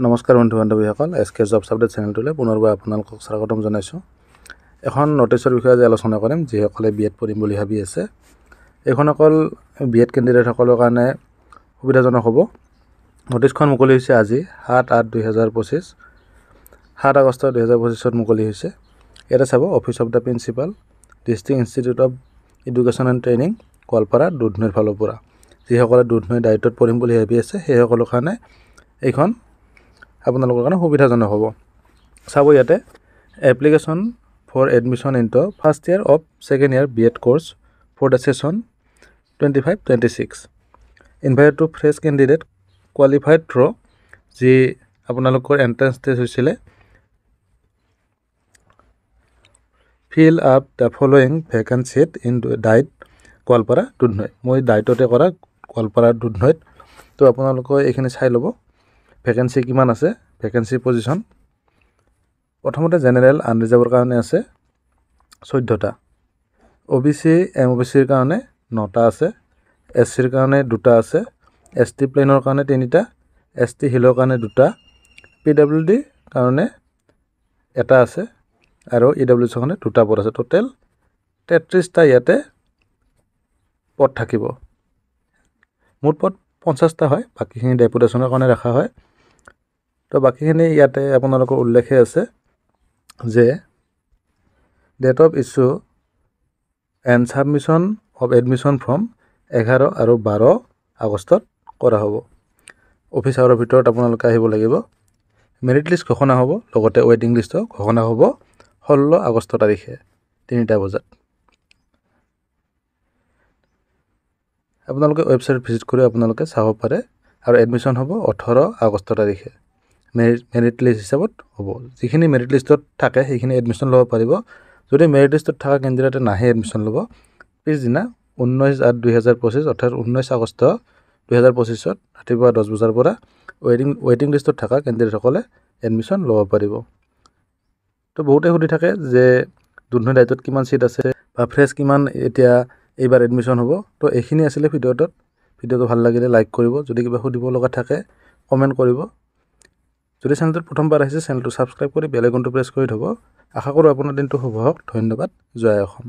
নমস্কাৰ বন্ধু বান্ধৱীসকল, এছকে jobs update চেনেলটোলৈ পুনৰবাৰ আপোনালোকক স্বাগতম জনাইছোঁ। এখন নটিচৰ বিষয়ে আজি আলোচনা কৰিম। যিসকলে বিএড পঢ়িম বুলি ভাবি আছে, এইখন অকল বিএড কেণ্ডিডেটসকলৰ কাৰণে সুবিধাজনক হ'ব। নটিচখন মুকলি হৈছে আজি 7/8/2025, 7 আগষ্ট 2025 মুকলি হৈছে। ইয়াতে চাব, office of the principal, district institute of education and training, Goalpara, দুধনৈৰ ফালৰ পৰা। যিসকলে দুধনৈৰ দায়িত্বত পঢ়িম বুলি ভাবি আছে, সেইসকলৰ কাৰণে এইখন আপোনালোকৰ কাৰণে সুবিধাজনক হ'ব। চাব ইয়াতে, application for admission into first year of second year BEd course for the session 25-26 invited to fresh candidate qualified through, যি আপোনালোকৰ এণ্ট্ৰেঞ্চ টেষ্ট হৈছিলে। ফিল আপ দ্য ফলোয়িং ভেকেঞ্চিত ইন ডাইট গোৱালপাৰা দুধনৈ। মই ডাইটতে কৰা গোৱালপাৰা দুধনৈত। তো আপোনালোকে এইখিনি চাই ল'ব, ভেকেঞ্চি কিমান আছে, ভেকেঞ্চি পজিশ্যন। প্ৰথমতে জেনেৰেল আনৰিজাৰ্ভৰ কাৰণে আছে 14টা, OBC MOBCৰ কাৰণে 9টা আছে, SCৰ কাৰণে 2টা আছে, ST প্লেনৰ কাৰণে 3টা, ST হিলৰ কাৰণে 2টা, PWD কাৰণে 1টা আছে আৰু EWS কাৰণে 2টা পদ আছে। টোটেল 33টা ইয়াতে পদ থাকিব। মুঠ পদ 50টা হয়, বাকীখিনি ডেপুটেশ্যনৰ কাৰণে ৰখা হয়। তো বাকীখিনি ইয়াতে আপোনালোকৰ উল্লেখে আছে যে date of issue and submission of admission form 11 আৰু 12 আগষ্টত কৰা হ'ব। অফিচ আৱাৰৰ ভিতৰত আপোনালোকে আহিব লাগিব। মেৰিট লিষ্ট ঘোষণা হ'ব, লগতে ৱেইটিং লিষ্টো ঘোষণা হ'ব 16 আগষ্ট তাৰিখে 3টা বজাত। আপোনালোকে ৱেবছাইট ভিজিট কৰি আপোনালোকে চাব পাৰে। আৰু এডমিশ্যন হ'ব 18 আগষ্ট তাৰিখে। মেৰিট লিষ্ট হিচাপত হ'ব। যিখিনি মেৰিট লিষ্টত থাকে সেইখিনি এডমিশ্যন ল'ব পাৰিব। যদি মেৰিট লিষ্টত থকা কেণ্ডিডেটে নাহে এডমিশ্যন ল'ব, পিছদিনা 19/8/2025 অৰ্থাৎ 19 আগষ্ট 2025 ৰাতিপুৱা 10 বজাৰ পৰা ৱেইটিং লিষ্টত থকা কেণ্ডিডেটসকলে এডমিশ্যন ল'ব পাৰিব। তো বহুতে সুধি থাকে যে দুধনৈ দায়িত্বত কিমান ছিট আছে বা ফ্ৰেছ কিমান এতিয়া এইবাৰ এডমিশ্যন হ'ব। তো এইখিনি আছিলে ভিডিঅ'টোত। ভিডিঅ'টো ভাল লাগিলে লাইক কৰিব, যদি কিবা সুধিব লগা থাকে কমেণ্ট কৰিব। যদি চেনেলটোত প্ৰথমবাৰ আহিছে, চেনেলটো ছাবস্ক্ৰাইব কৰি বেল আইকনটো প্ৰেছ কৰি থ'ব। আশা কৰোঁ আপোনাৰ দিনটো শুভ হওক। ধন্যবাদ। জয় অসম।